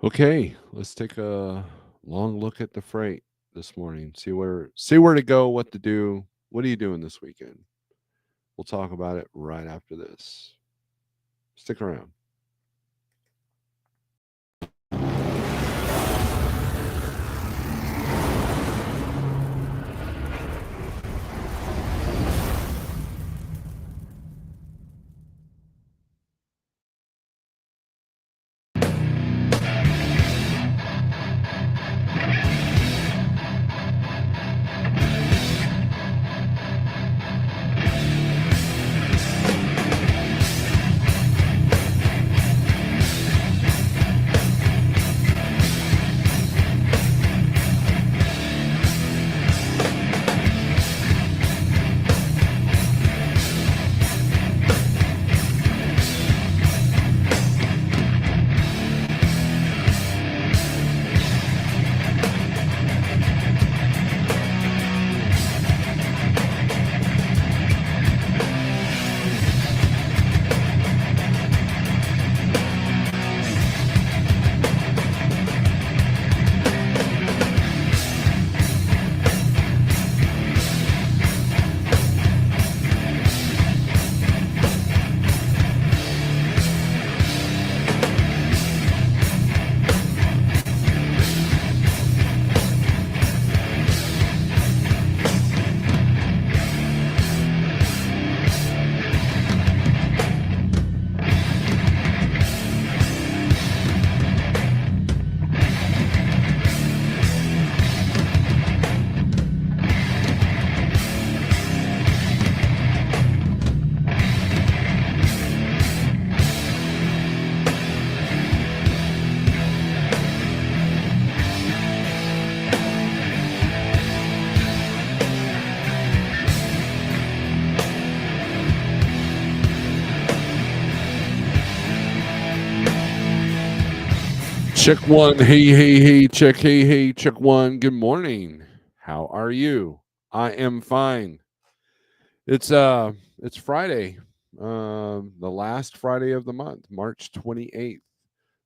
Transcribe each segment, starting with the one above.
Okay, let's take a long look at the freight this morning. See where to go, what to do. What are you doing this weekend? We'll talk about it right after this. Stick around. Check one. Hey, hey, hey, check. Hey, hey, check one. Good morning. How are you? I am fine. It's Friday. The last Friday of the month, March 28th.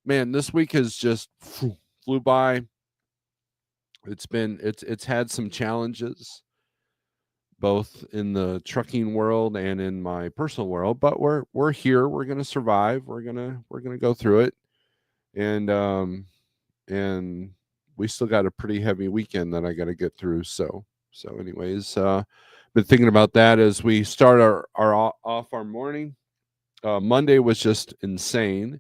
Man, this week has just flew by. It's had some challenges both in the trucking world and in my personal world, but we're here. We're going to survive. We're going to go through it. And we still got a pretty heavy weekend that I got to get through. So anyways, been thinking about that as we start off our morning. Monday was just insane,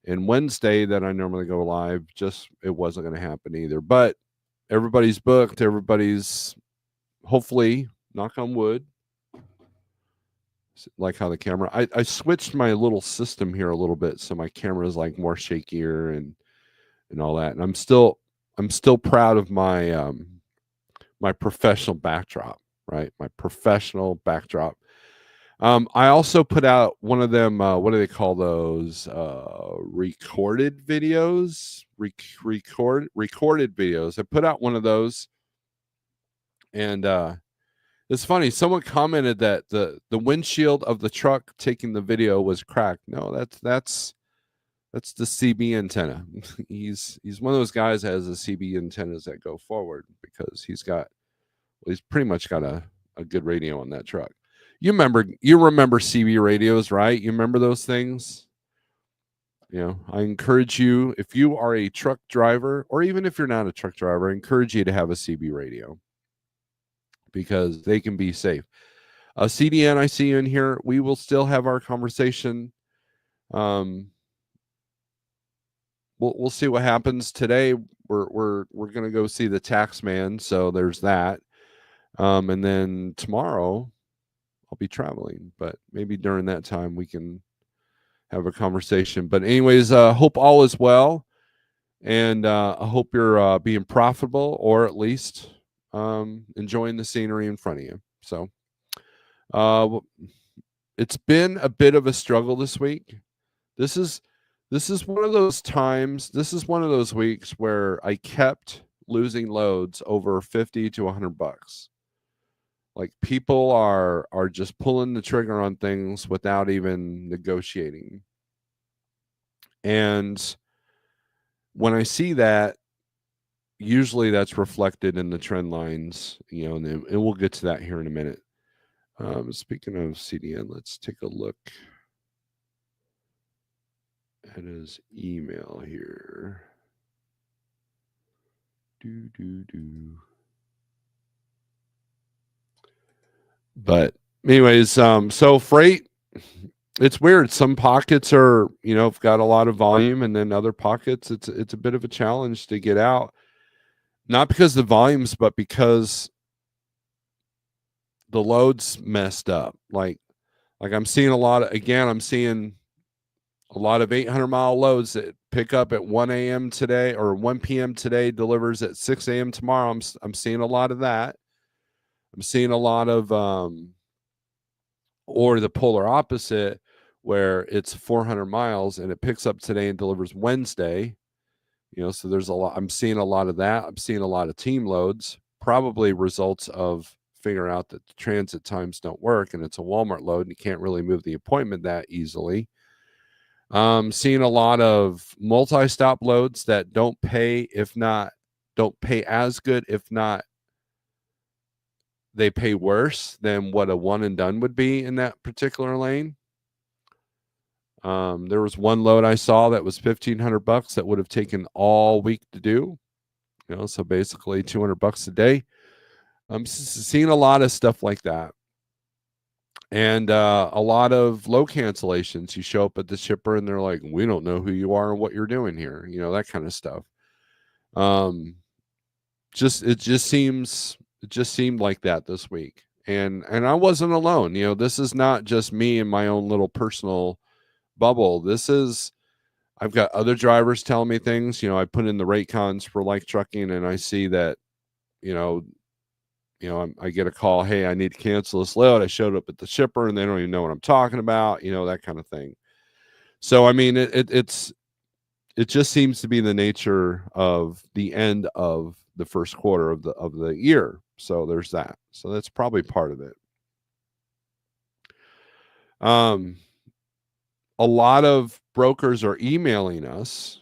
and Wednesday that I normally go live, just it wasn't going to happen either. But everybody's booked. Everybody's hopefully, knock on wood, like how the camera. I switched my little system here a little bit, so my camera is like more shakier and all that. And I'm still proud of my professional backdrop, right? My professional backdrop. I also put out one of them. What do they call those? Recorded videos. Recorded videos. I put out one of those, and it's funny. Someone commented that the windshield of the truck taking the video was cracked. No, that's the CB antenna. He's one of those guys that has the CB antennas that go forward because he's pretty much got a good radio on that truck. You remember CB radios, right? You remember those things? I encourage you, if you are a truck driver, or even if you're not a truck driver, I encourage you to have a CB radio because they can be safe. CDN, I see you in here. We will still have our conversation. Um, we'll see what happens today. We're gonna go see the tax man, so there's that. And then tomorrow I'll be traveling, but maybe during that time we can have a conversation. But anyways, hope all is well, and I hope you're being profitable or at least enjoying the scenery in front of you. So uh, it's been a bit of a struggle this week. This is this is one of those times. This is one of those weeks where I kept losing loads over 50 to $100. Like people are just pulling the trigger on things without even negotiating. And when I see that, usually that's reflected in the trend lines, and we'll get to that here in a minute. Speaking of CDN, let's take a look at his email here. But anyways, so freight, it's weird. Some pockets are, have got a lot of volume, and then other pockets, it's a bit of a challenge to get out. Not because of the volumes, but because the load's messed up. Like I'm seeing I'm seeing a lot of 800-mile loads that pick up at 1 a.m. today or 1 p.m. today, delivers at 6 a.m. tomorrow. I'm seeing a lot of that. I'm seeing a lot of, or the polar opposite, where it's 400 miles and it picks up today and delivers Wednesday. So there's a lot. I'm seeing a lot of that. I'm seeing a lot of team loads, probably results of figuring out that the transit times don't work and it's a Walmart load and you can't really move the appointment that easily. Seeing a lot of multi-stop loads that don't pay as good, if not they pay worse than what a one and done would be in that particular lane. There was one load I saw that was $1,500 that would have taken all week to do. So basically $200 a day. I'm seeing a lot of stuff like that. And a lot of low cancellations. You show up at the shipper and they're like, we don't know who you are and what you're doing here. That kind of stuff. It just seemed like that this week. And I wasn't alone. This is not just me and my own little personal bubble. I've got other drivers telling me things. I put in the rate cons for like trucking and I see that, I get a call, hey, I need to cancel this load. I showed up at the shipper and they don't even know what I'm talking about, that kind of thing. So, I mean, it just seems to be the nature of the end of the first quarter of the year. So there's that. So that's probably part of it. A lot of brokers are emailing us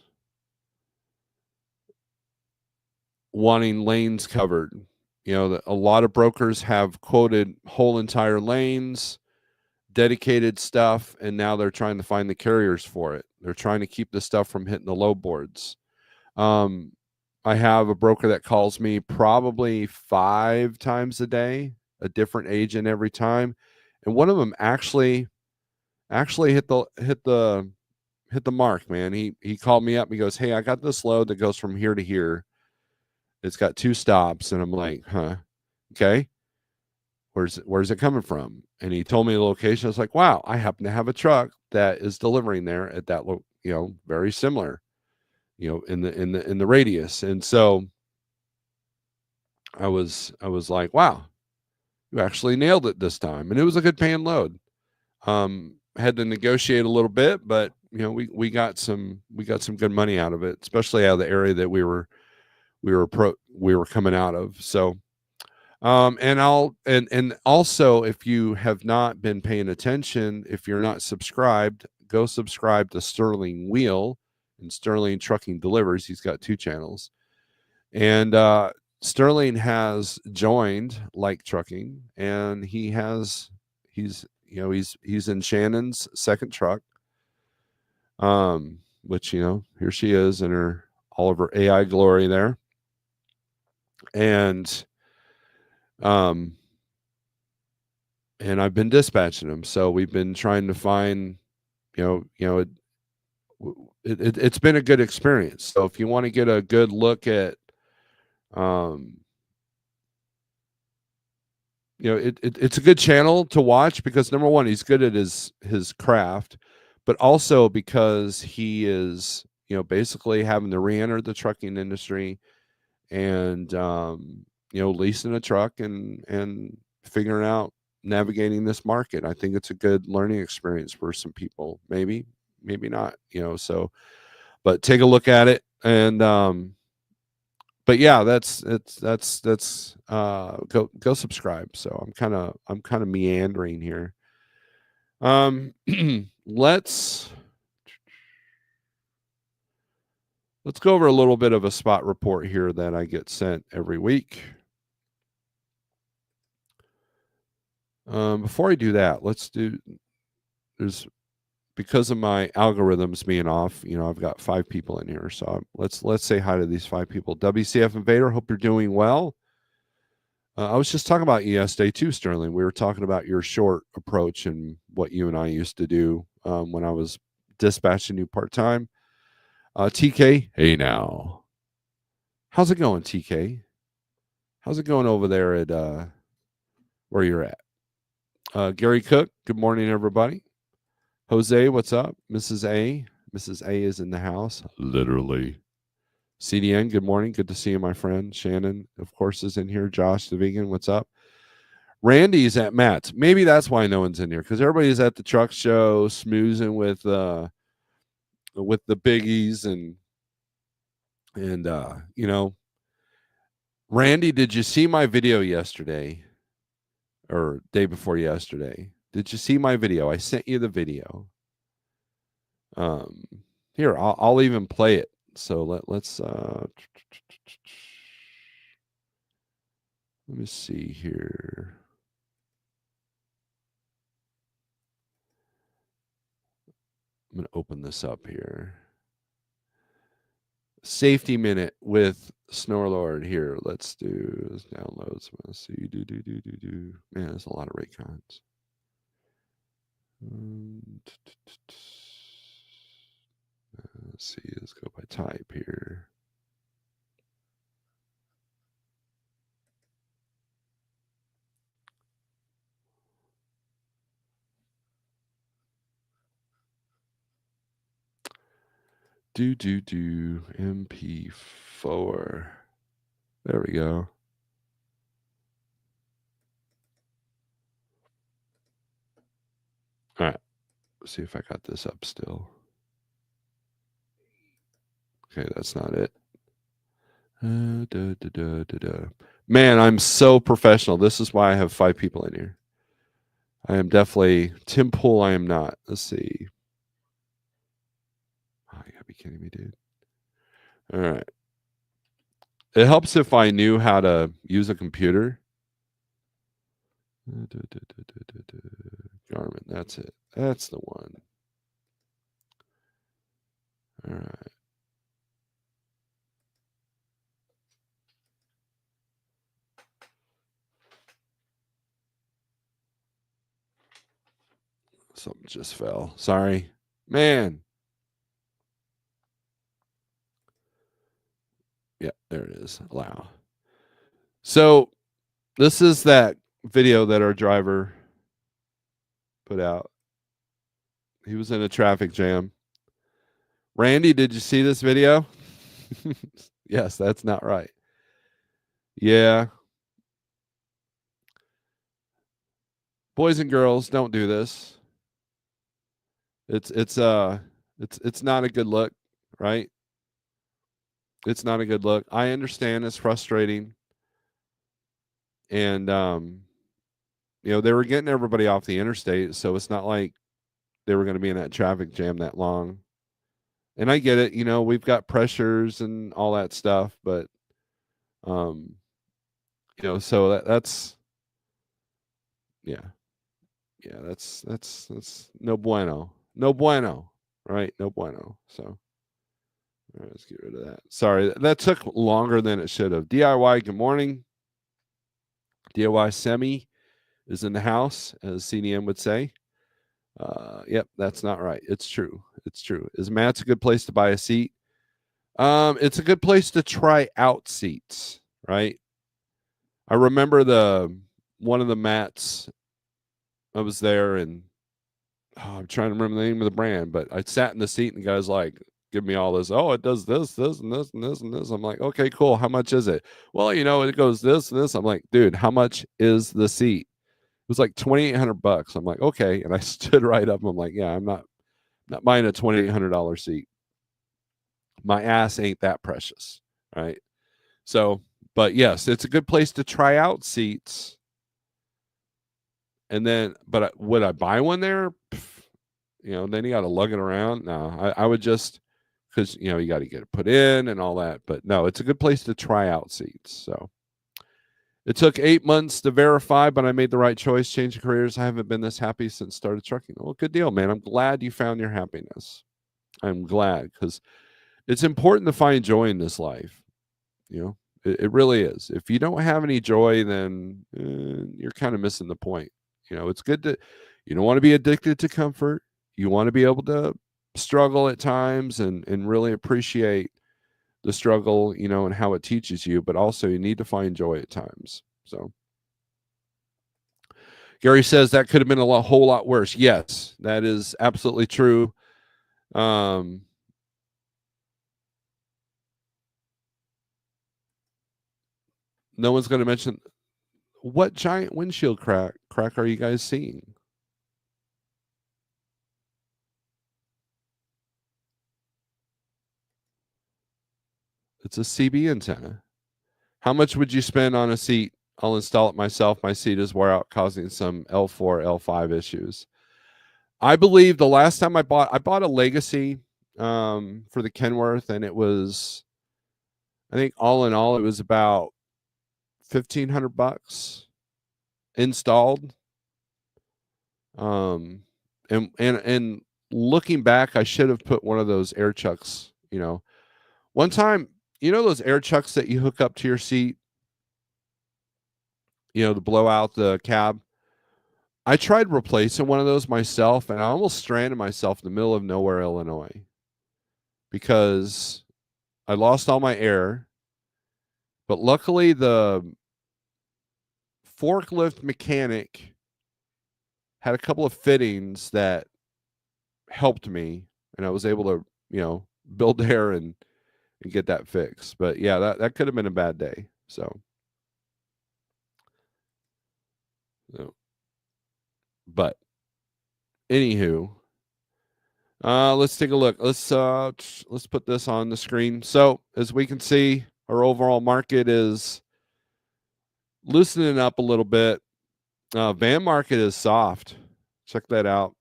wanting lanes covered. A lot of brokers have quoted whole entire lanes, dedicated stuff, and now they're trying to find the carriers for it. They're trying to keep the stuff from hitting the low boards. I have a broker that calls me probably 5 times a day, a different agent every time, and one of them actually hit the mark, man. He called me up and he goes, hey, I got this load that goes from here to here. It's got 2 stops. And I'm like, huh, okay, where's it coming from? And he told me the location. I was like, wow, I happen to have a truck that is delivering there at that very similar, in the radius. And so I was like, wow, you actually nailed it this time. And it was a good paying load. Had to negotiate a little bit, but we got some good money out of it, especially out of the area that we were coming out of. So, and also, if you have not been paying attention, if you're not subscribed, go subscribe to Sterling Wheel and Sterling Trucking Delivers. He's got 2 channels, and Sterling has joined Like Trucking, and he's in Shannon's second truck, which here she is in all of her AI glory there. And I've been dispatching them. So we've been trying to find, it's been a good experience. So if you want to get a good look at, it's a good channel to watch because number one, he's good at his craft, but also because he is, basically having to re-enter the trucking industry and, leasing a truck and figuring out navigating this market. I think it's a good learning experience for some people, maybe not, so, but take a look at it. And, but yeah, that's go subscribe. So I'm kind of meandering here. Let's Let's go over a little bit of a spot report here that I get sent every week. Before I do that, there's because of my algorithms being off, I've got 5 people in here. So let's say hi to these 5 people. WCF Invader, hope you're doing well. I was just talking about you yesterday too, Sterling. We were talking about your short approach and what you and I used to do when I was dispatching you part time. TK, hey now, how's it going, TK? How's it going over there at where you're at? Gary Cook, good morning, everybody. Jose, what's up? Mrs. A. Mrs. A is in the house, literally. CDN, good morning. Good to see you, my friend. Shannon, of course, is in here. Josh, the vegan, what's up? Randy's at Matt's. Maybe that's why no one's in here, because everybody's at the truck show, smoozing with the biggies and Randy, did you see my video yesterday or day before yesterday? Did you see my video? I sent you the video. Here, I'll even play it. So let's let me see here. I'm going to open this up here. Safety minute with Snorelord here. Let's do this downloads. Let's see. Do. Man, there's a lot of Raycons. Let's see. Let's go by type here. Do MP4. There we go. All right. Let's see if I got this up still. Okay, that's not it. Man, I'm so professional. This is why I have 5 people in here. I am definitely Tim Pool. I am not. Let's see. Oh, you gotta be kidding me, dude. All right. It helps if I knew how to use a computer. Garmin, that's it. That's the one. All right. Something just fell. Sorry. Man. Yeah, there it is. Allow. So this is that video that our driver put out. He was in a traffic jam. Randy, did you see this video? Yes, that's not right. Yeah. Boys and girls, don't do this. It's not a good look, right? It's not a good look. I understand it's frustrating. And they were getting everybody off the interstate, so it's not like they were going to be in that traffic jam that long. And I get it, we've got pressures and all that stuff, but so that's that's no bueno. No bueno, right? No bueno. So all right, let's get rid of that. Sorry, that took longer than it should have. DIY, good morning. DIY Semi is in the house, as CDM would say. Yep, that's not right. It's true. It's true. Is Matt's a good place to buy a seat? It's a good place to try out seats, right? I remember one of the mats. I was there, and I'm trying to remember the name of the brand, but I sat in the seat, and the guy's like, give me all this. Oh, it does this, this, and this, and this, and this. I'm like, okay, cool. How much is it? Well, it goes this and this. I'm like, dude, how much is the seat? It was like $2,800. I'm like, okay. And I stood right up. I'm like, yeah, I'm not buying a $2,800 seat. My ass ain't that precious, right? So, but yes, it's a good place to try out seats. And then, but would I buy one there? Then you got to lug it around. No, I would just because you got to get it put in and all that. But no, it's a good place to try out seats. So it took 8 months to verify, but I made the right choice, changing careers. I haven't been this happy since started trucking. Well, good deal, man. I'm glad you found your happiness. I'm glad, because it's important to find joy in this life. It really is. If you don't have any joy, then you're kind of missing the point. It's good to, you don't want to be addicted to comfort. You want to be able to struggle at times and really appreciate the struggle, and how it teaches you, but also you need to find joy at times. So Gary says that could have been whole lot worse. Yes, that is absolutely true. No one's going to mention, what giant windshield crack are you guys seeing? It's a CB antenna. How much would you spend on a seat? I'll install it myself. My seat is wore out, causing some L4, L5 issues. I believe the last time I bought a Legacy for the Kenworth, and it was, I think all in all, it was about $1,500 installed. And looking back, I should have put one of those air chucks. One time, those air chucks that you hook up to your seat, to blow out the cab. I tried replacing one of those myself, and I almost stranded myself in the middle of nowhere, Illinois, because I lost all my air. But luckily, the forklift mechanic had a couple of fittings that helped me, and I was able to, build air and get that fixed. But yeah, that could have been a bad day. So, but anywho, let's take a look. Let's put this on the screen. So as we can see, our overall market is loosening up a little bit. Van market is soft. Check that out.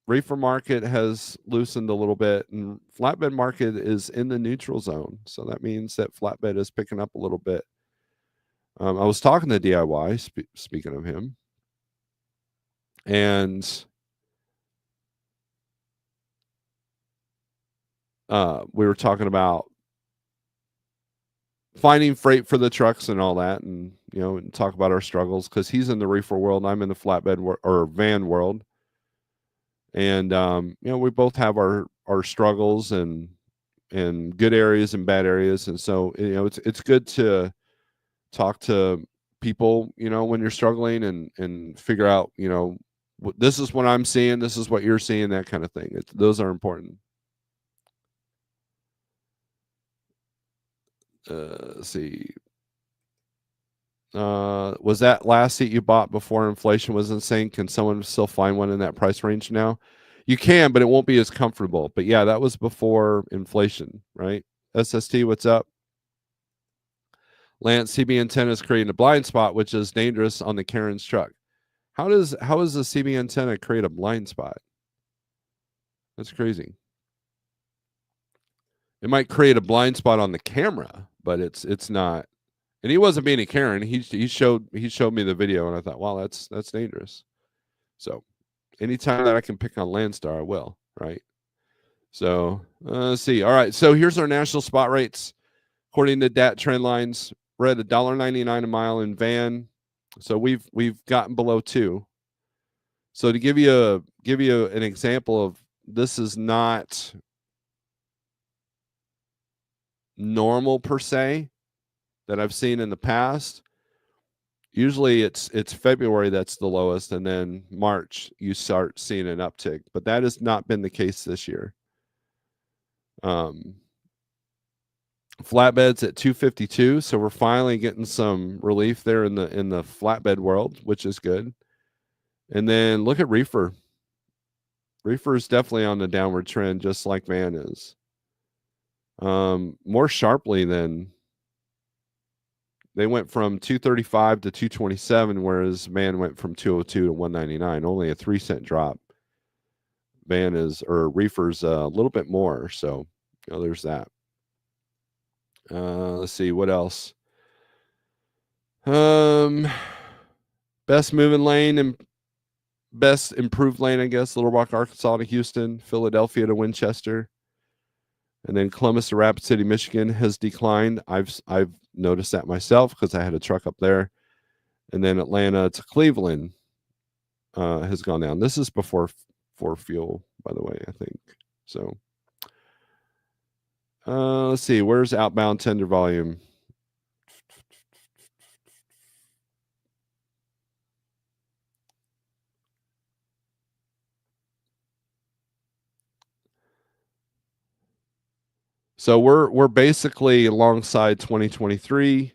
Reefer market has loosened a little bit, and flatbed market is in the neutral zone. So that means that flatbed is picking up a little bit. I was talking to DIY, speaking of him, and we were talking about finding freight for the trucks and all that, and and talk about our struggles, because he's in the reefer world and I'm in the flatbed or van world. And we both have our struggles and good areas and bad areas. And so it's good to talk to people when you're struggling, and figure out this is what I'm seeing, this is what you're seeing, that kind of thing. Those are important. Let's see. Was that last seat you bought before inflation was insane? Can someone still find one in that price range now? You can, but it won't be as comfortable. But yeah, that was before inflation, right? SST, what's up? Lance, CB antenna is creating a blind spot, which is dangerous on the Karen's truck. How does the CB antenna create a blind spot? That's crazy. It might create a blind spot on the camera, but it's not. And he wasn't being a Karen. He showed me the video, and I thought, wow, that's dangerous. So anytime that I can pick on Landstar, I will, right? So let's see. All right. So here's our national spot rates. According to DAT trend lines, we're at $1.99 a mile in van. So we've gotten below $2. So to give you an example of, this is not normal per se that I've seen in the past. Usually it's February that's the lowest, and then March you start seeing an uptick, but that has not been the case this year. Flatbeds at 252, so we're finally getting some relief there in the flatbed world, which is good. And then look at reefer. Reefer is definitely on the downward trend, just like van is. More sharply than, they went from 235 to 227, whereas van went from 202 to 199. Only a 3 cent drop. Van is, or reefer's a little bit more. So Oh, there's that. Let's see what else. Best moving lane and best improved lane, I guess. Little Rock, Arkansas to Houston, Philadelphia to Winchester, and then Columbus to Rapid City, Michigan has declined. I've noticed that myself because I had a truck up there, and then Atlanta to Cleveland has gone down. This is before for fuel, by the way, I think. So let's see. Where's outbound tender volume? So we're basically alongside 2023.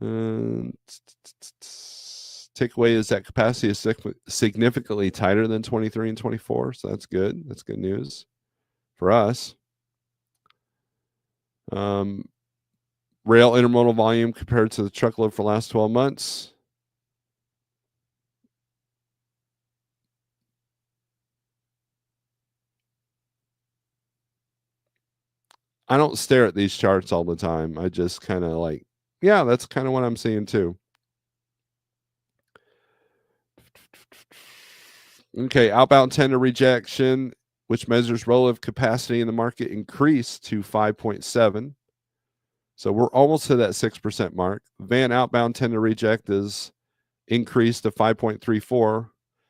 Takeaway is that capacity is significantly tighter than 23 and 24, so that's good. That's good news for us. Rail intermodal volume compared to the truckload for the last 12 months. I don't stare at these charts all the time. I just kind of like, yeah, that's kind of what I'm seeing too. Okay, outbound tender rejection, which measures relative capacity in the market, increased to 5.7. So we're almost to that 6% mark. Van outbound tender reject is increased to 5.34.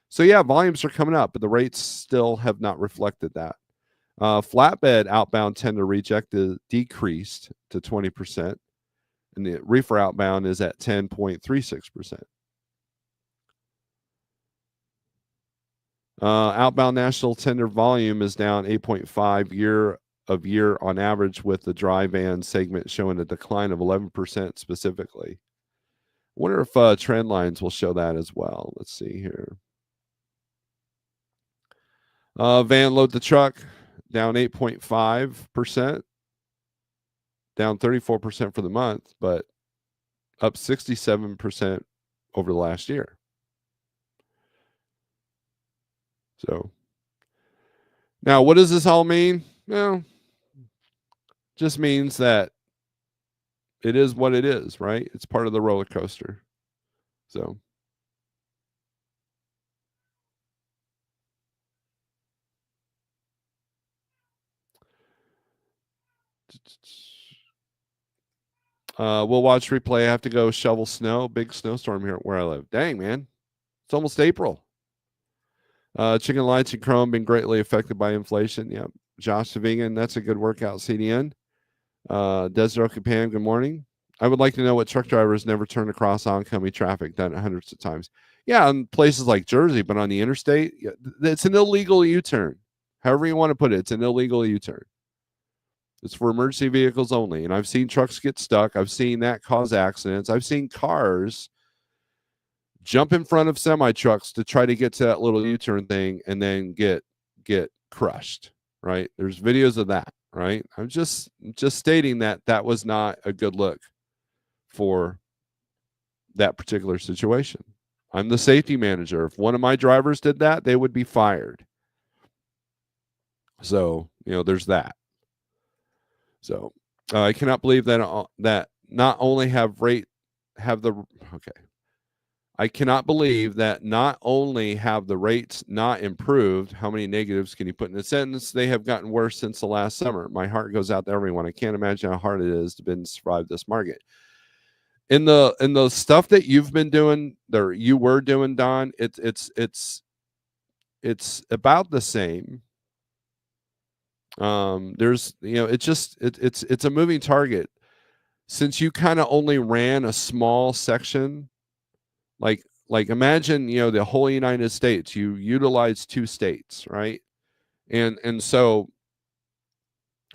So yeah, volumes are coming up, but the rates still have not reflected that. Flatbed outbound tender reject is decreased to 20%, and the reefer outbound is at 10.36%. Outbound national tender volume is down 8.5 year of year on average, with the dry van segment showing a decline of 11% specifically. I wonder if trend lines will show that as well. Let's see here. Van load the truck down 8.5%, down 34% for the month, but up 67% over the last year. So now what does this all mean? Well, just means that it is what it is, right? It's part of the roller coaster. So we'll watch replay. I have to go shovel snow. Big snowstorm here where I live. Dang, man. It's almost April. Chicken lights and chrome been greatly affected by inflation. Yeah. Josh Savingan, that's a good workout, CDN. Desert Pam, good morning. I would like to know what truck drivers never turn across oncoming traffic, done it hundreds of times. Yeah, in places like Jersey, but on the interstate, it's an illegal U-turn. However you want to put it, it's an illegal U-turn. It's for emergency vehicles only. And I've seen trucks get stuck. I've seen that cause accidents. I've seen cars jump in front of semi trucks to try to get to that little U-turn thing and then get crushed. Right? There's videos of that. Right? I'm just stating that was not a good look for that particular situation. I'm the safety manager. If one of my drivers did that, they would be fired. So, there's that. So, I cannot believe that not only have the okay. I cannot believe that not only have the rates not improved. How many negatives can you put in a sentence? They have gotten worse since the last summer. My heart goes out to everyone. I can't imagine how hard it is to survive this market. In the stuff that you've been doing, or you were doing, Don, it's about the same. There's it's a moving target. Since you kind of only ran a small section, like imagine the whole United States, you utilize 2 states, right? And so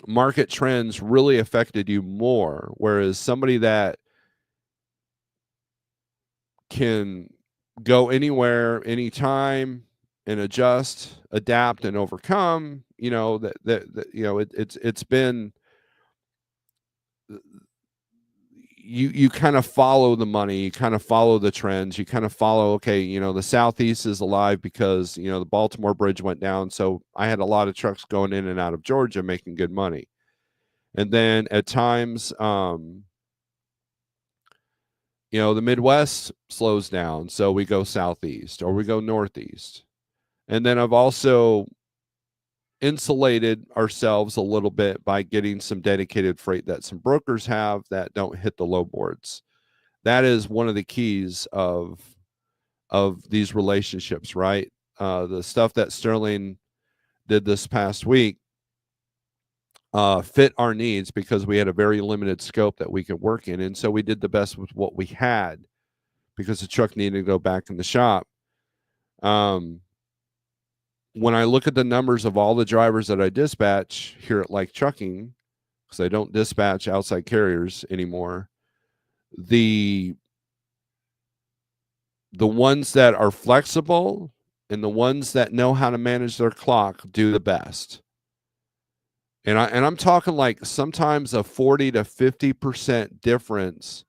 market trends really affected you more, whereas somebody that can go anywhere, anytime, and adjust, adapt, and overcome. It's been you kind of follow the money, you kind of follow the trends, you kind of follow, okay, the Southeast is alive because, the Baltimore Bridge went down. So I had a lot of trucks going in and out of Georgia making good money. And then at times, the Midwest slows down. So we go Southeast or we go Northeast. And then I've also insulated ourselves a little bit by getting some dedicated freight that some brokers have that don't hit the low boards. That is one of the keys of these relationships, right? The stuff that Sterling did this past week fit our needs because we had a very limited scope that we could work in, and so we did the best with what we had because the truck needed to go back in the shop. When I look at the numbers of all the drivers that I dispatch here at Like Trucking, because I don't dispatch outside carriers anymore, the ones that are flexible and the ones that know how to manage their clock do the best. And I'm talking like sometimes a 40 to 50% difference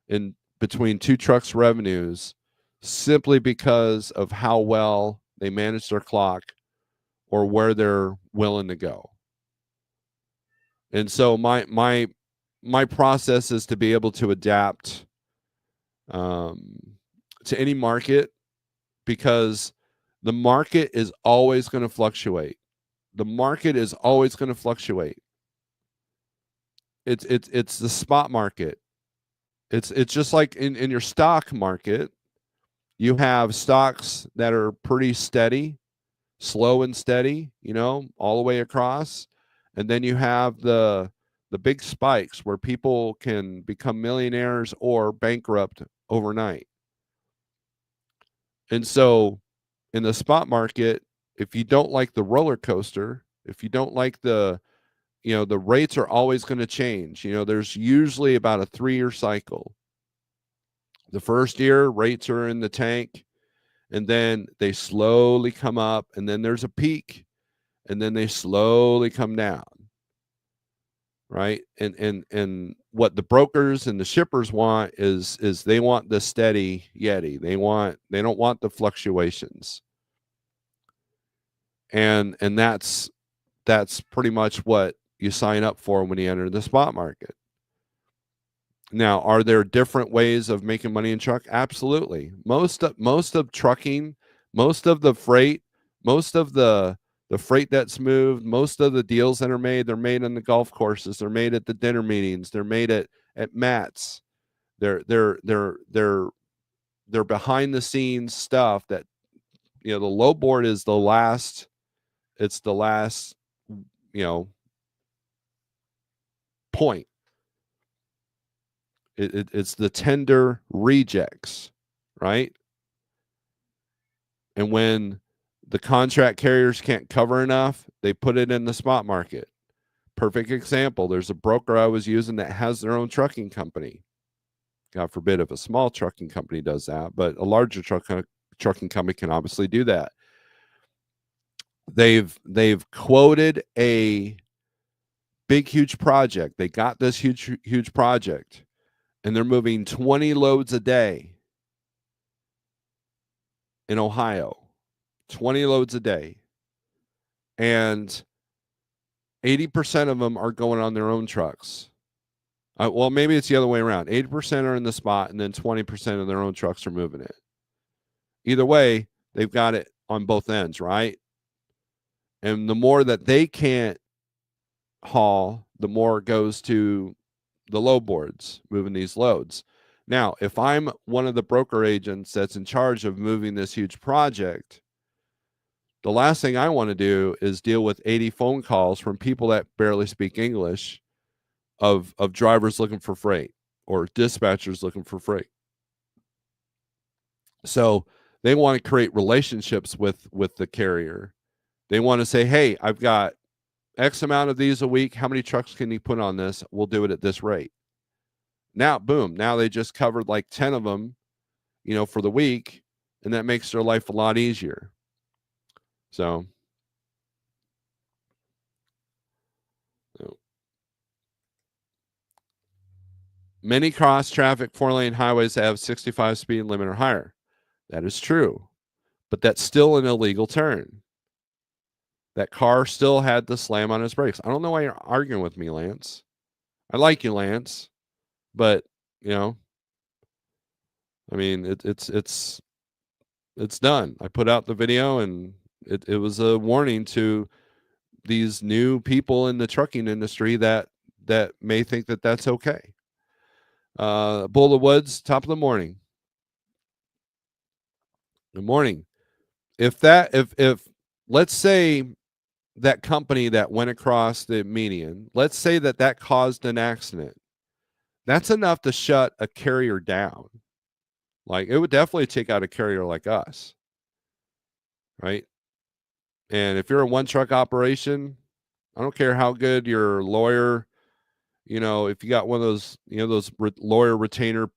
in between two trucks' revenues simply because of how well they manage their clock or where they're willing to go. And so my process is to be able to adapt to any market, because the market is always going to fluctuate. The market is always going to fluctuate. It's the spot market. It's just like in your stock market, you have stocks that are pretty steady, slow and steady, all the way across. And then you have the big spikes where people can become millionaires or bankrupt overnight. And so in the spot market, if you don't like the roller coaster, if you don't like the rates are always going to change. There's usually about a 3-year cycle. The first year, rates are in the tank, and then they slowly come up, and then there's a peak, and then they slowly come down. Right? And what the brokers and the shippers want is they want the steady Yeti. They don't want the fluctuations. And that's pretty much what you sign up for when you enter the spot market. Now, are there different ways of making money in truck? Absolutely. Most of trucking, most of the freight, most of the freight that's moved, most of the deals that are made, they're made on the golf courses, they're made at the dinner meetings, they're made at mats. They're behind the scenes stuff that the low board is the last, it's the last point. It's the tender rejects, right? And when the contract carriers can't cover enough, they put it in the spot market. Perfect example. There's a broker I was using that has their own trucking company. God forbid if a small trucking company does that, but a larger trucking company can obviously do that. They've quoted a big, huge project. They got this huge project, and they're moving 20 loads a day in Ohio. 20 loads a day. And 80% of them are going on their own trucks. Well, maybe it's the other way around. 80% are in the spot, and then 20% of their own trucks are moving it. Either way, they've got it on both ends, right? And the more that they can't haul, the more it goes to the low boards moving these loads. Now, if I'm one of the broker agents that's in charge of moving this huge project, the last thing I want to do is deal with 80 phone calls from people that barely speak English of drivers looking for freight or dispatchers looking for freight. So they want to create relationships with the carrier. They want to say, hey, I've got X amount of these a week. How many trucks can you put on this? We'll do it at this rate. Now, boom, now they just covered like 10 of them, for the week, and that makes their life a lot easier. So Many cross traffic 4-lane highways have 65 speed limit or higher. That is true, but that's still an illegal turn. That car still had to slam on his brakes. I don't know why you're arguing with me, Lance. I like you, Lance, but you know, I mean, it's done. I put out the video, and it was a warning to these new people in the trucking industry that may think that that's okay. Bull of Woods, top of the morning. Good morning. If let's say that company that went across the median, let's say that caused an accident, that's enough to shut a carrier down. Like, it would definitely take out a carrier like us, right? And if you're a one truck operation, I don't care how good your lawyer, if you got one of those, those lawyer retainer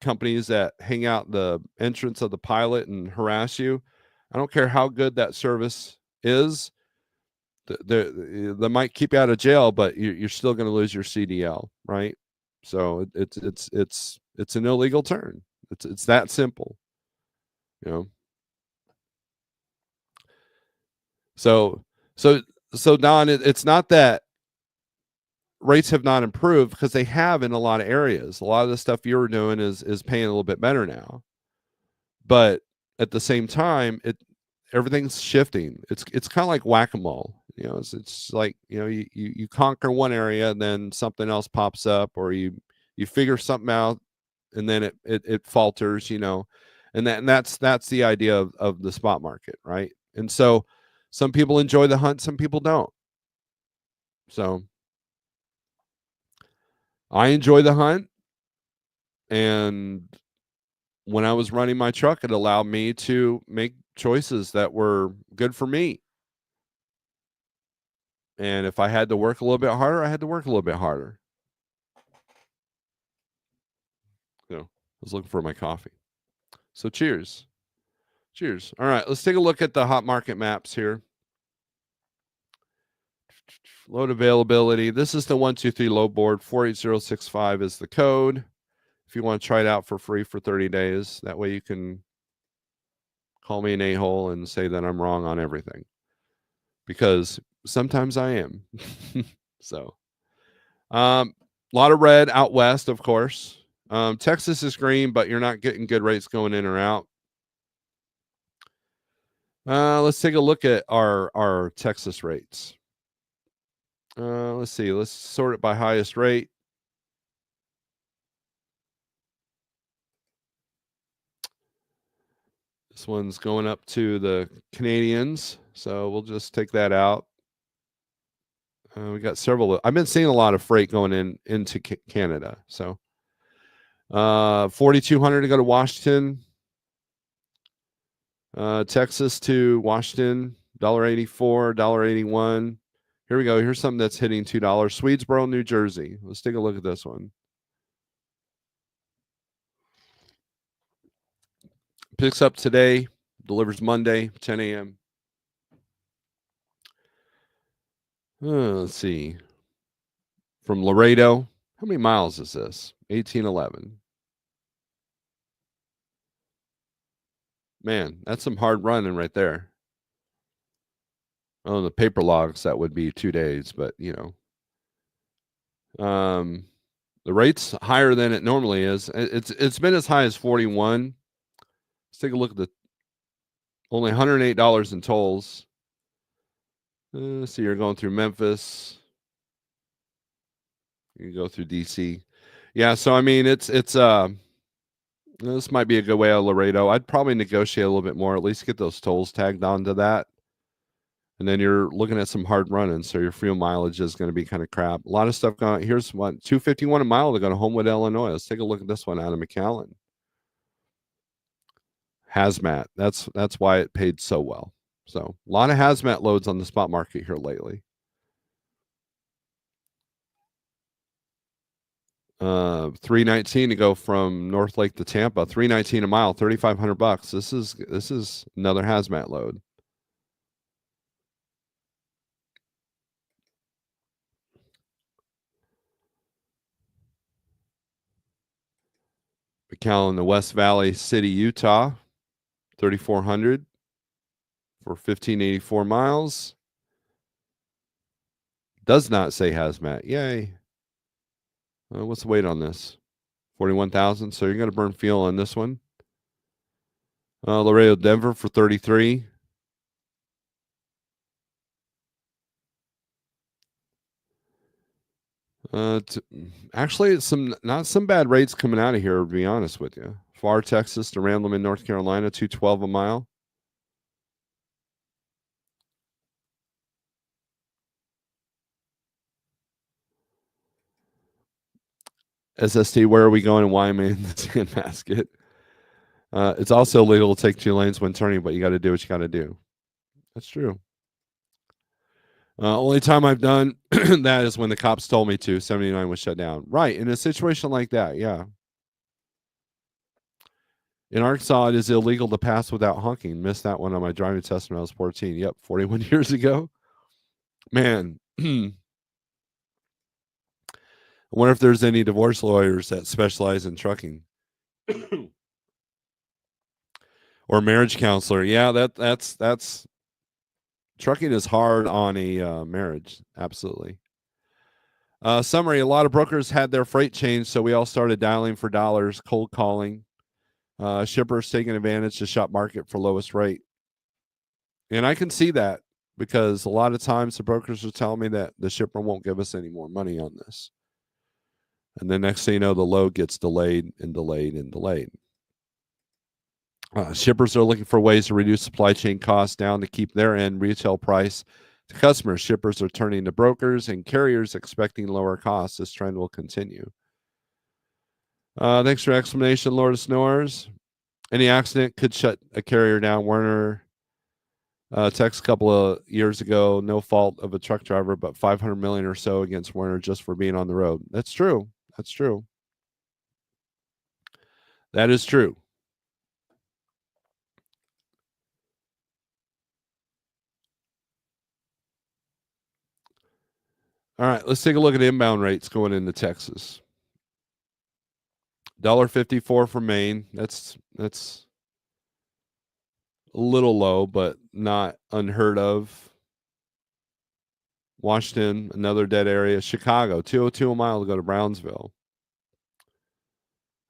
companies that hang out the entrance of the pilot and harass you. I don't care how good that service is. They might keep you out of jail, but you're still going to lose your CDL, right? So it's an illegal turn. It's that simple, you know. So so so Don, it's not that rates have not improved, because they have in a lot of areas. A lot of the stuff you were doing is paying a little bit better now, but at the same time, everything's shifting. It's kind of like whack-a-mole. It's like, you conquer one area, and then something else pops up, or you figure something out, and then it falters, and that's the idea of the spot market, right? And so some people enjoy the hunt, some people don't. So I enjoy the hunt, and when I was running my truck, it allowed me to make choices that were good for me. And if I had to work a little bit harder, I had to work a little bit harder. I was looking for my coffee. So cheers. Cheers. All right, let's take a look at the hot market maps here. Load availability. This is the 123 load board. 48065 is the code. If you want to try it out for free for 30 days, that way you can call me an a-hole and say that I'm wrong on everything, because sometimes I am. So, a lot of red out west, of course. Texas is green, but you're not getting good rates going in or out. Let's take a look at our Texas rates. Let's see. Let's sort it by highest rate. This one's going up to the Canadians, so we'll just take that out. We got several. I've been seeing a lot of freight going into Canada. So 4,200 to go to Washington. Texas to Washington, $1.84, $1.81. Here we go. Here's something that's hitting $2. Swedesboro, New Jersey. Let's take a look at this one. Picks up today, delivers Monday, 10 a.m. Let's see. From Laredo. How many miles is this? 1811. Man, that's some hard running right there. Oh, the paper logs, that would be 2 days, but the rate's higher than it normally is. It's been as high as 41. Let's take a look at the only $108 in tolls. So you're going through Memphis. You go through DC. Yeah, so I mean it's this might be a good way out of Laredo. I'd probably negotiate a little bit more, at least get those tolls tagged onto that. And then you're looking at some hard running, so your fuel mileage is going to be kind of crap. A lot of stuff going. Here's one, $2.51 a mile to go to Homewood, Illinois. Let's take a look at this one out of McAllen. Hazmat. That's why it paid so well. So a lot of hazmat loads on the spot market here lately. 319 to go from North Lake to Tampa. 319 a mile, $3,500. This is another hazmat load. McAllen, the West Valley City, Utah, 3,400 for 1,584 miles. Does not say hazmat. Yay. What's the weight on this? 41,000. So you're going to burn fuel on this one. Laredo, Denver for 33. Actually, it's not some bad rates coming out of here, to be honest with you. Far, Texas to Randleman, North Carolina, 212 a mile. SST, where are we going and why am I in the sand basket? It's also illegal to take 2 lanes when turning, but you got to do what you got to do. That's true. Only time I've done that is when the cops told me to. 79 was shut down. Right. In a situation like that, yeah. In Arkansas, it is illegal to pass without honking. Missed that one on my driving test when I was 14. Yep, 41 years ago. Man, I wonder if there's any divorce lawyers that specialize in trucking. Or marriage counselor. Yeah, that's trucking is hard on a marriage. Absolutely. Summary: a lot of brokers had their freight changed, so we all started dialing for dollars, cold calling. Shippers taking advantage of shop market for lowest rate. And I can see that because a lot of times the brokers are telling me that the shipper won't give us any more money on this. And the next thing you know, the load gets delayed and delayed and delayed. Shippers are looking for ways to reduce supply chain costs down to keep their end retail price to customers. Shippers are turning to brokers and carriers expecting lower costs. This trend will continue. Thanks for your explanation, Lord of Snores. Any accident could shut a carrier down. Werner text a couple of years ago, no fault of a truck driver, but 500 million or so against Werner just for being on the road. That's true. That's true. That is true. All right, let's take a look at inbound rates going into Texas. $1.54 for Maine. That's a little low, but not unheard of. Washington, another dead area. Chicago, 202 a mile to go to Brownsville.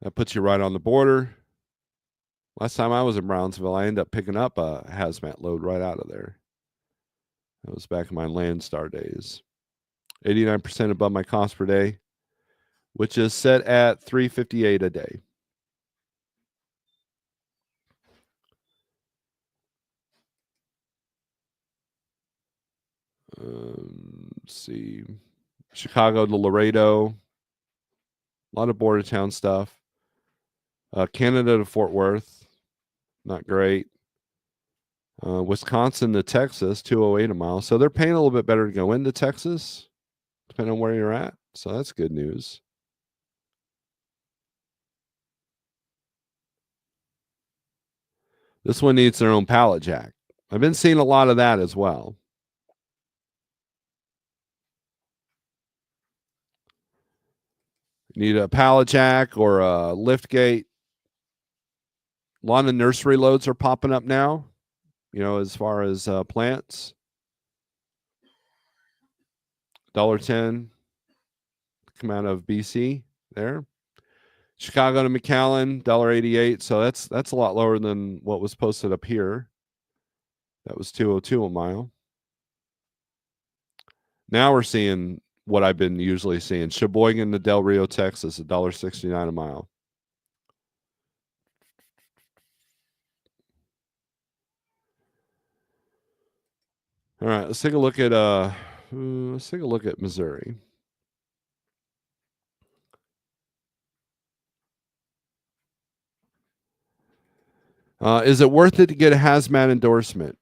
That puts you right on the border. Last time I was in Brownsville, I ended up picking up a hazmat load right out of there. That was back in my Landstar days. 89% above my cost per day, which is set at $358 a day. Let's see. Chicago to Laredo. A lot of border town stuff. Canada to Fort Worth. Not great. Wisconsin to Texas, 208 a mile. So they're paying a little bit better to go into Texas, depending on where you're at. So that's good news. This one needs their own pallet jack. I've been seeing a lot of that as well. You need a pallet jack or a lift gate. A lot of nursery loads are popping up now, as far as plants. $1.10 come out of BC there. Chicago to McAllen, $1.88. So that's a lot lower than what was posted up here. That was 202 a mile. Now we're seeing what I've been usually seeing. Sheboygan to Del Rio, Texas, $1.69 a mile. All right, let's take a look at Missouri. Is it worth it to get a hazmat endorsement?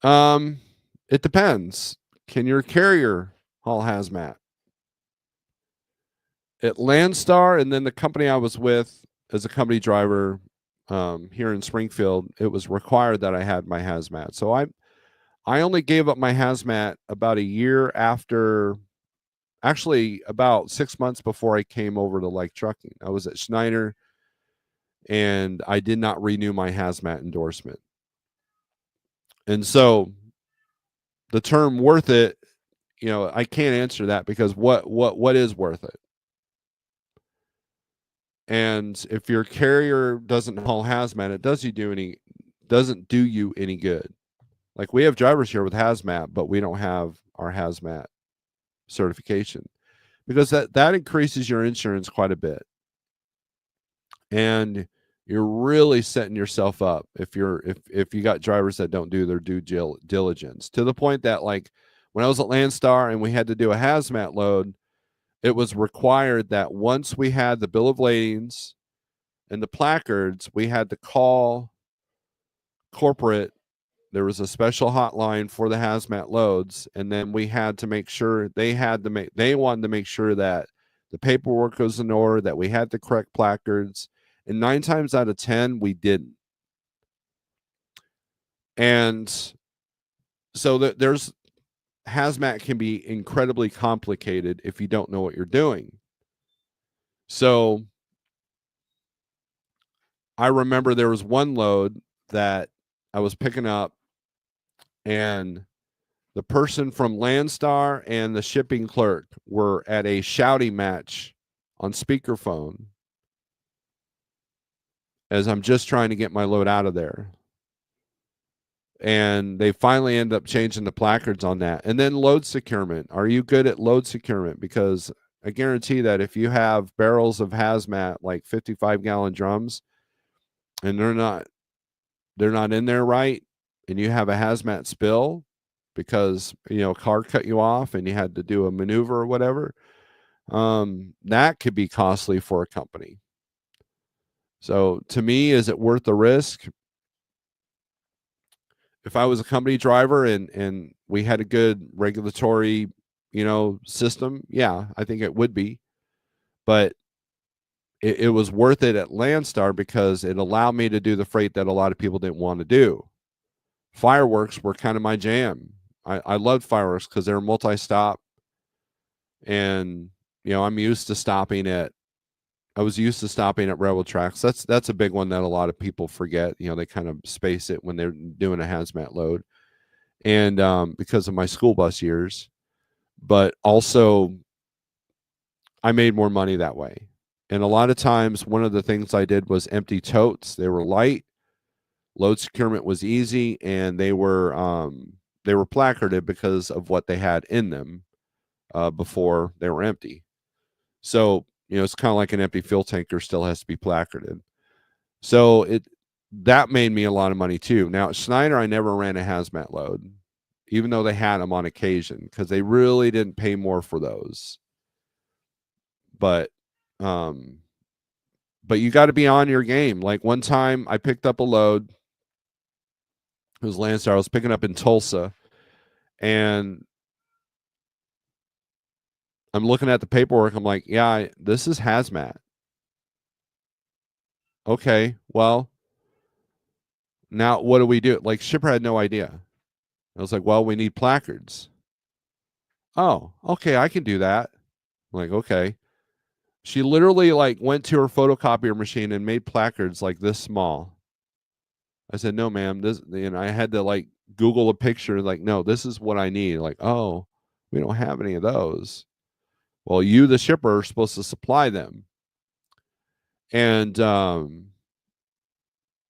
It depends. Can your carrier haul hazmat? At Landstar, and then the company I was with as a company driver here in Springfield, it was required that I had my hazmat. So I only gave up my hazmat about a year after actually about 6 months before I came over to like trucking. I was at Schneider and I did not renew my hazmat endorsement. And so the term worth it, I can't answer that because what is worth it? And if your carrier doesn't haul hazmat, it doesn't do you any good. Like we have drivers here with hazmat, but we don't have our hazmat certification because that increases your insurance quite a bit. And you're really setting yourself up if you got drivers that don't do their due diligence, to the point that like when I was at Landstar and we had to do a hazmat load, it was required that once we had the bill of ladings and the placards, we had to call corporate. There was a special hotline for the hazmat loads, and then we had to make sure they wanted to make sure that the paperwork was in order, that we had the correct placards, and 9 times out of 10 we didn't. And so there's hazmat can be incredibly complicated if you don't know what you're doing. So I remember there was one load that I was picking up, and the person from Landstar and the shipping clerk were at a shouting match on speakerphone as I'm just trying to get my load out of there. And they finally end up changing the placards on that. And then load securement. Are you good at load securement? Because I guarantee that if you have barrels of hazmat, like 55-gallon drums, and they're not in there right, and you have a hazmat spill because a car cut you off and you had to do a maneuver or whatever, that could be costly for a company. So to me, is it worth the risk? If I was a company driver and we had a good regulatory system, yeah, I think it would be. But it was worth it at Landstar because it allowed me to do the freight that a lot of people didn't want to do. Fireworks were kind of my jam. I loved fireworks because they're multi-stop, and I was used to stopping at railroad tracks. That's a big one that a lot of people forget. They kind of space it when they're doing a hazmat load, and because of my school bus years, but also I made more money that way. And a lot of times, one of the things I did was empty totes. They were light, load securement was easy, and they were placarded because of what they had in them before they were empty. So it's kind of like an empty fuel tanker still has to be placarded. So that made me a lot of money too. Now at Schneider, I never ran a hazmat load, even though they had them on occasion, because they really didn't pay more for those. But you got to be on your game. Like one time I picked up a load. It was Landstar. I was picking up in Tulsa, and I'm looking at the paperwork. I'm like, yeah, this is hazmat. Okay, well, now what do we do? Like, shipper had no idea. I was like, well, we need placards. Oh, okay, I can do that. I'm like, okay. She literally like went to her photocopier machine and made placards like this small. I said, no, ma'am, this, I had to like Google a picture, like, no, this is what I need. Like, oh, we don't have any of those. Well, you, the shipper, are supposed to supply them. And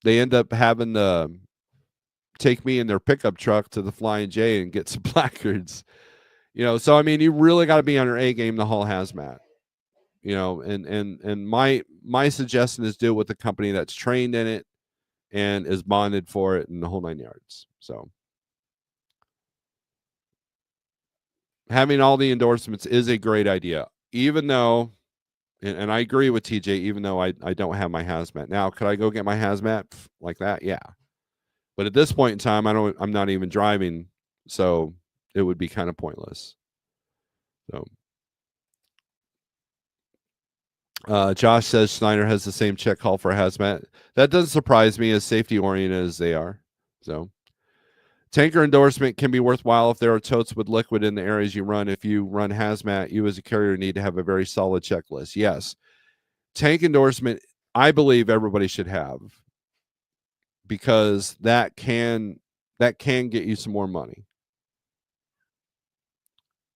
they end up having to take me in their pickup truck to the Flying J and get some placards. So I mean, you really got to be on your A game to haul hazmat. And my suggestion is do it with a company that's trained in it and is bonded for it in the whole 9 yards. So having all the endorsements is a great idea, even though, and I agree with TJ, even though I don't have my hazmat. Now, could I go get my hazmat like that? Yeah. But at this point in time, I'm not even driving, so it would be kind of pointless. So Josh says Schneider has the same check call for hazmat. That doesn't surprise me, as safety oriented as they are. So Tanker endorsement can be worthwhile if there are totes with liquid in the areas you run. If you run hazmat, you as a carrier need to have a very solid checklist. Yes. Tank endorsement, I believe everybody should have, because that can get you some more money.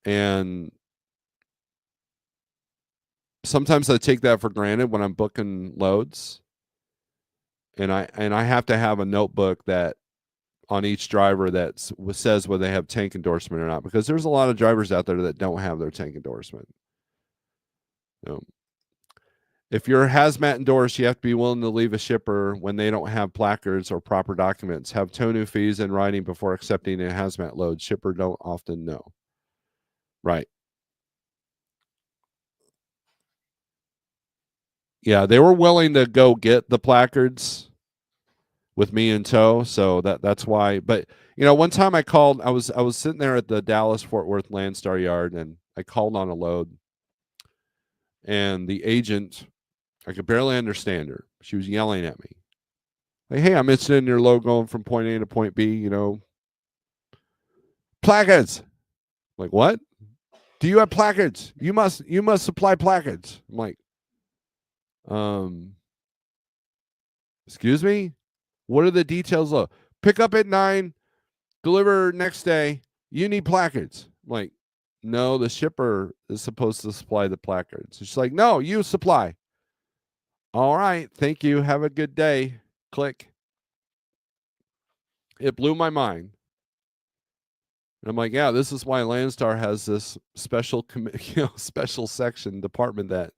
And sometimes I take that for granted when I'm booking loads. And I have to have a notebook that on each driver that says whether they have tank endorsement or not, because there's a lot of drivers out there that don't have their tank endorsement. You know, if you're hazmat endorsed, you have to be willing to leave a shipper when they don't have placards or proper documents. Have TONU fees in writing before accepting a hazmat load. Shipper don't often know. Right. Yeah, they were willing to go get the placards with me in tow, so that's why. But one time I called. I was sitting there at the Dallas Fort Worth Landstar yard, and I called on a load, and the agent, I could barely understand her. She was yelling at me, like, "Hey, I'm interested in your load going from point A to point B. Placards." I'm like, what? Do you have placards? You must supply placards. I'm like, excuse me? What are the details of? Pick up at 9, deliver next day. You need placards. I'm like, no, the shipper is supposed to supply the placards. She's like, no, you supply. All right, thank you. Have a good day. Click. It blew my mind. And I'm like, yeah, this is why Landstar has this special special section department that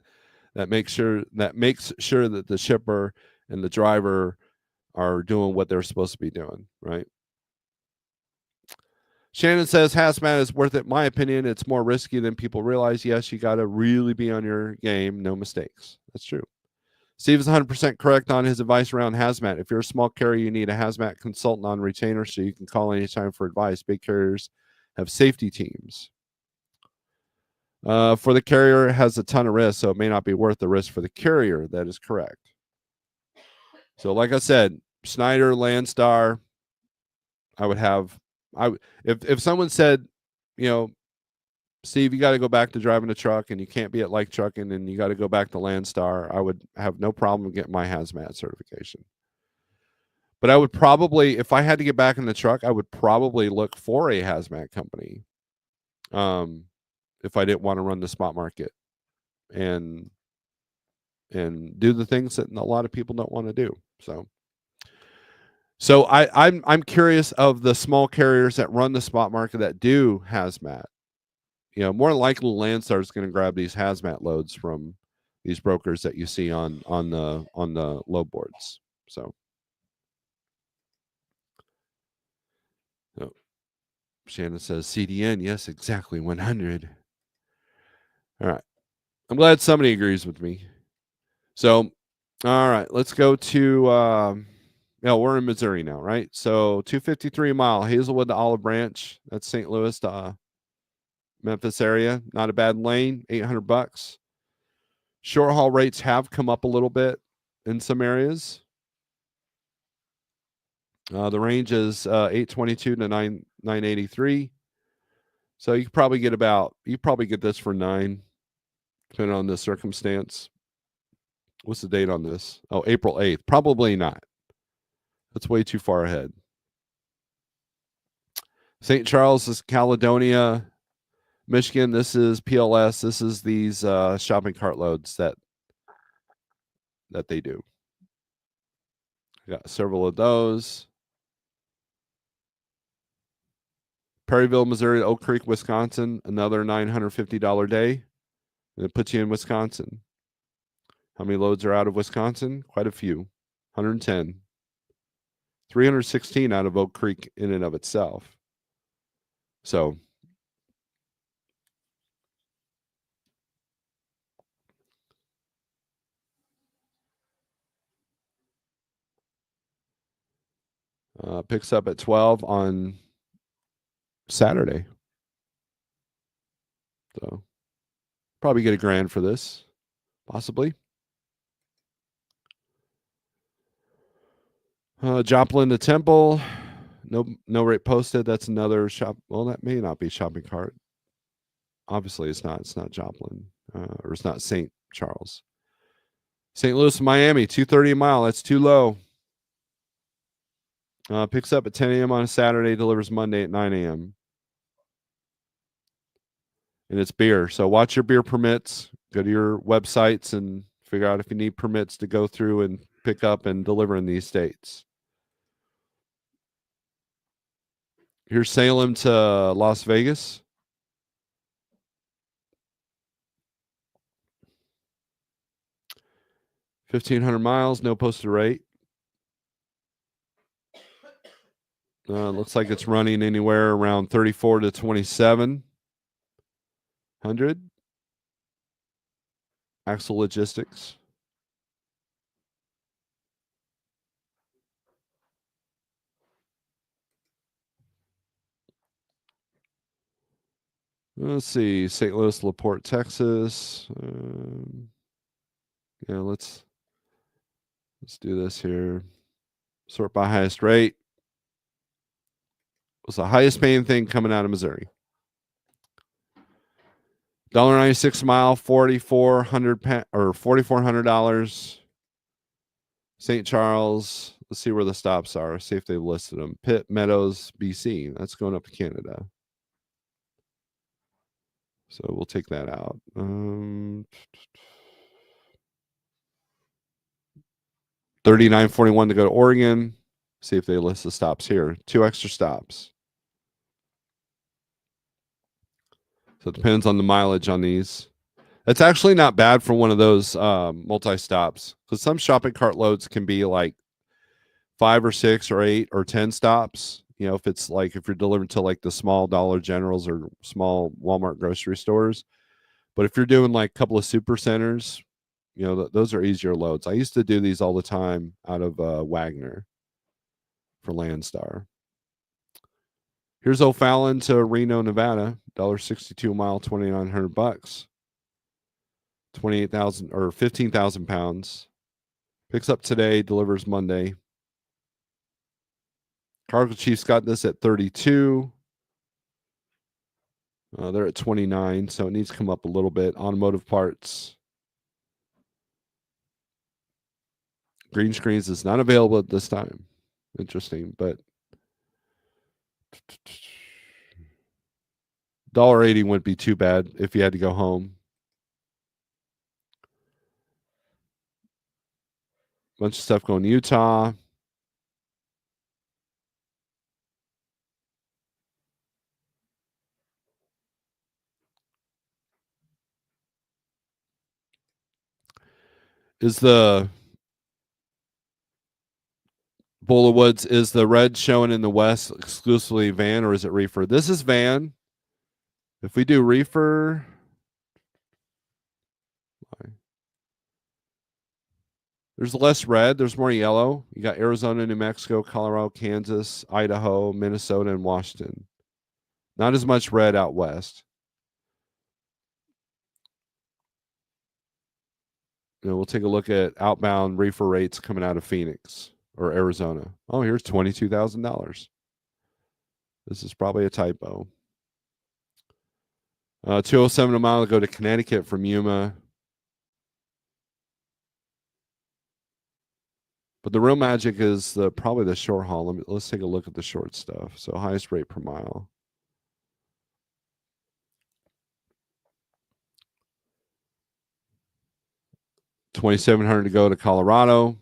makes sure that the shipper and the driver are doing what they're supposed to be doing, right? Shannon says hazmat is worth it. My opinion, it's more risky than people realize. Yes, you got to really be on your game. No mistakes. That's true. Steve is 100% correct on his advice around hazmat. If you're a small carrier, you need a hazmat consultant on retainer so you can call anytime for advice. Big carriers have safety teams. For the carrier, it has a ton of risk, so it may not be worth the risk for the carrier. That is correct. So, like I said, Schneider, Landstar, if someone said, Steve, you got to go back to driving a truck and you can't be at Like Trucking and you got to go back to Landstar, I would have no problem getting my hazmat certification. But I would probably, if I had to get back in the truck, I would probably look for a hazmat company. If I didn't want to run the spot market and do the things that a lot of people don't want to do. So I'm curious of the small carriers that run the spot market that do hazmat. More likely Landstar is going to grab these hazmat loads from these brokers that you see on the load boards. So Shannon says CDN, yes, exactly 100. All right. I'm glad somebody agrees with me. So, all right, let's go to we're in Missouri now, right? So 253 mile, Hazelwood to Olive Branch. That's St. Louis to Memphis area. Not a bad lane, $800. Short haul rates have come up a little bit in some areas. The range is 822 to 983. So you probably get this for 9, depending on the circumstance. What's the date on this? Oh, April 8th. Probably not. That's way too far ahead. St. Charles is Caledonia, Michigan. This is PLS. This is these shopping cart loads that they do. I got several of those. Perryville, Missouri, Oak Creek, Wisconsin, another $950 day. And it puts you in Wisconsin. How many loads are out of Wisconsin? Quite a few. 110. 316 out of Oak Creek in and of itself. So picks up at 12 on Saturday. So probably get $1,000 for this, possibly. Joplin to Temple, No rate posted. That's another shop. Well, that may not be shopping cart. Obviously, it's not. It's not Joplin, or it's not St. Charles. St. Louis, Miami, 230 a mile. That's too low. Picks up at 10 a.m. on a Saturday. Delivers Monday at 9 a.m. And it's beer. So watch your beer permits. Go to your websites and figure out if you need permits to go through and pick up and deliver in these states. Here's Salem to Las Vegas. $1,500 miles, no posted rate. Looks like it's running anywhere around 34 to 2,700. Axle Logistics. Let's see, St. Louis, LaPorte, Texas. Yeah, let's do this here. Sort by highest rate. What's the highest paying thing coming out of Missouri? $1.96 a mile, $4,400. St. Charles. Let's see where the stops are. See if they've listed them. Pitt, Meadows, BC. That's going up to Canada. So we'll take that out. 39.41 to go to Oregon. See if they list the stops here. 2 extra stops. So it depends on the mileage on these. That's actually not bad for one of those multi-stops. Because some shopping cart loads can be like 5 or 6 or 8 or 10 stops. You know, if it's like if you're delivering to like the small Dollar Generals or small Walmart grocery stores. But if you're doing like a couple of super centers, you know, those are easier loads. I used to do these all the time out of Wagner for Landstar. Here's O'Fallon to Reno, Nevada. $1.62 a mile, $2,900. 28,000 or 15,000 pounds. Picks up today, delivers Monday. Cargo Chiefs got this at 32. They're at 29, so it needs to come up a little bit. Automotive parts. Green screens is not available at this time. Interesting, but $1.80 wouldn't be too bad if you had to go home. Bunch of stuff going to Utah. Is the Bowl of Woods, is the red showing in the west exclusively van or is it reefer? This is van. If we do reefer, there's less red. There's more yellow. You got Arizona, New Mexico, Colorado, Kansas, Idaho, Minnesota, and Washington. Not as much red out west. You know, we'll take a look at outbound reefer rates coming out of Phoenix or Arizona. Oh, here's $22,000. This is probably a typo. 207 a mile to go to Connecticut from Yuma. But the real magic is probably the short haul. Let's take a look at the short stuff. So highest rate per mile. $2,700 to go to Colorado,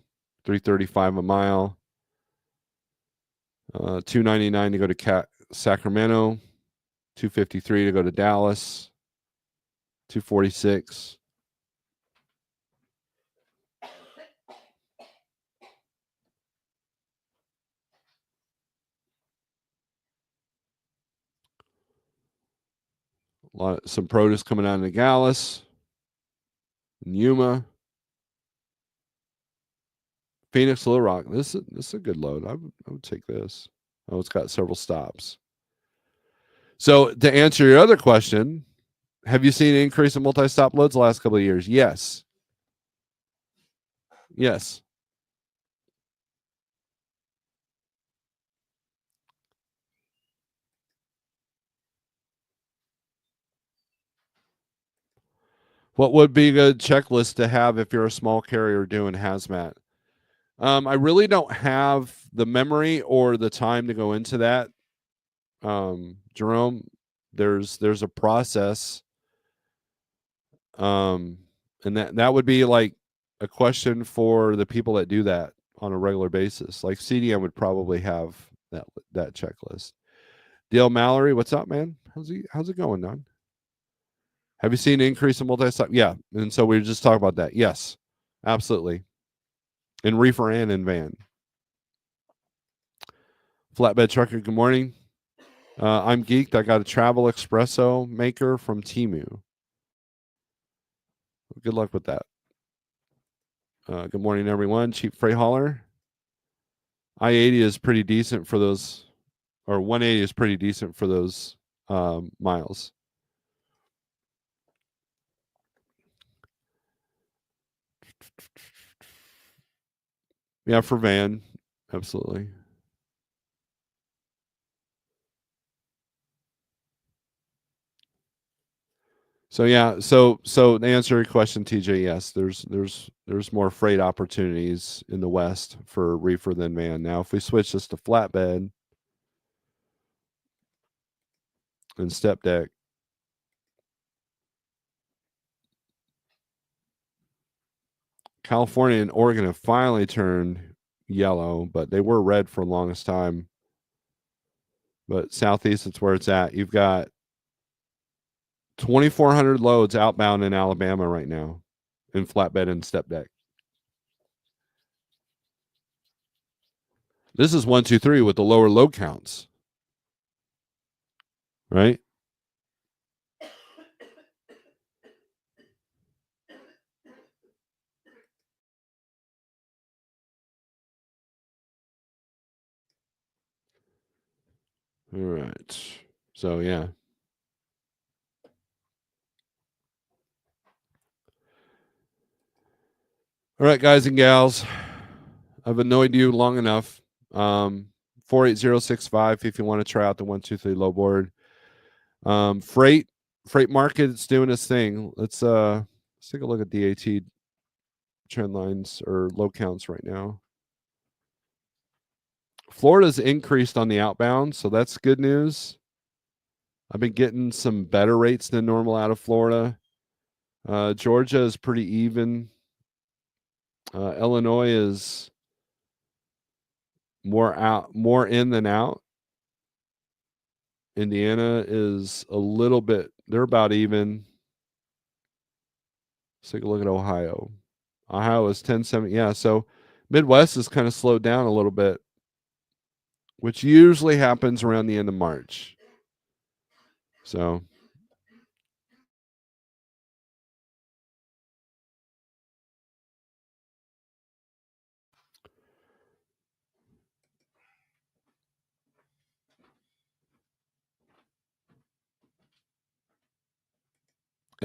$335 a mile. $299 to go to Sacramento, $253 to go to Dallas, $246. Some produce coming out of Nogales, and Yuma, Phoenix, Little Rock. This is a good load. I would take this. Oh, it's got several stops. So to answer your other question, have you seen an increase in multi-stop loads the last couple of years? Yes. Yes. What would be a good checklist to have if you're a small carrier doing hazmat? I really don't have the memory or the time to go into that. Jerome, there's a process, and that would be like a question for the people that do that on a regular basis. Like CDM would probably have that checklist. Dale Mallory, what's up, man? How's it going, Don? Have you seen an increase in multi-site? Yeah, and so we were just talking about that. Yes, absolutely. In reefer and in van. Flatbed trucker, good morning. I'm geeked. I got a travel espresso maker from Timu. Good luck with that. Good morning, everyone. Cheap freight hauler. I-80 is pretty decent for those, or 180 is pretty decent for those miles. Yeah, for van, absolutely. So yeah, so to answer your question, TJ, yes, there's more freight opportunities in the West for reefer than van. Now, if we switch this to flatbed and step deck, California and Oregon have finally turned yellow, but they were red for the longest time. But Southeast, it's where it's at. You've got 2,400 loads outbound in Alabama right now in flatbed and step deck. This is 1, 2, 3 with the lower load counts, right? All right. So yeah. All right, guys and gals. I've annoyed you long enough. 48065 if you want to try out the 123 low board. Freight market is doing its thing. Let's take a look at DAT trend lines or low counts right now. Florida's increased on the outbound, so that's good news. I've been getting some better rates than normal out of Florida. Georgia is pretty even. Illinois is more in than out. Indiana is a little bit, they're about even. Let's take a look at Ohio. Ohio is 1070. Yeah, so Midwest is kind of slowed down a little bit, which usually happens around the end of March. So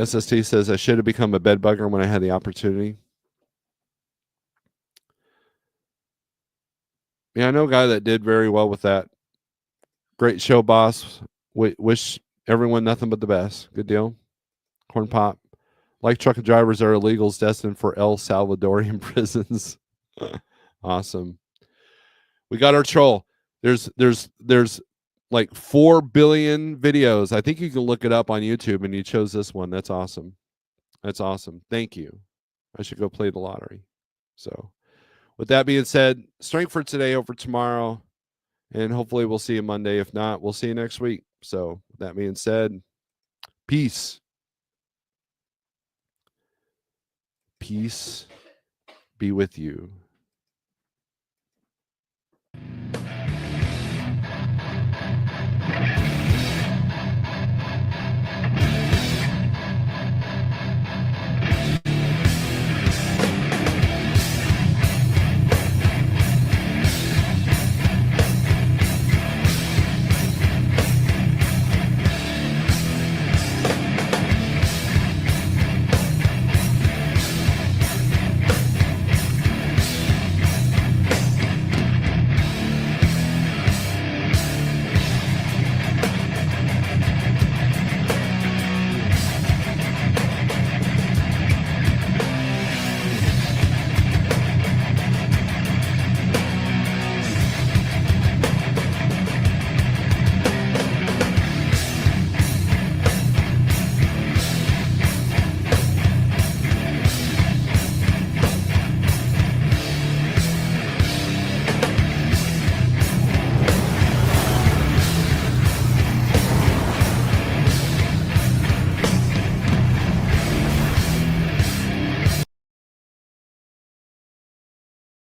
SST says I should have become a bed bugger when I had the opportunity. Yeah, I know a guy that did very well with that. Great show, boss. Wish everyone nothing but the best. Good deal. Corn pop. Like truck drivers are illegals destined for El Salvadorian prisons. Awesome. We got our troll. There's like 4 billion videos. I think you can look it up on YouTube, and you chose this one. That's awesome. That's awesome. Thank you. I should go play the lottery. So, with that being said, strength for today over tomorrow, and hopefully we'll see you Monday. If not, we'll see you next week. So, with that being said, peace. Peace be with you.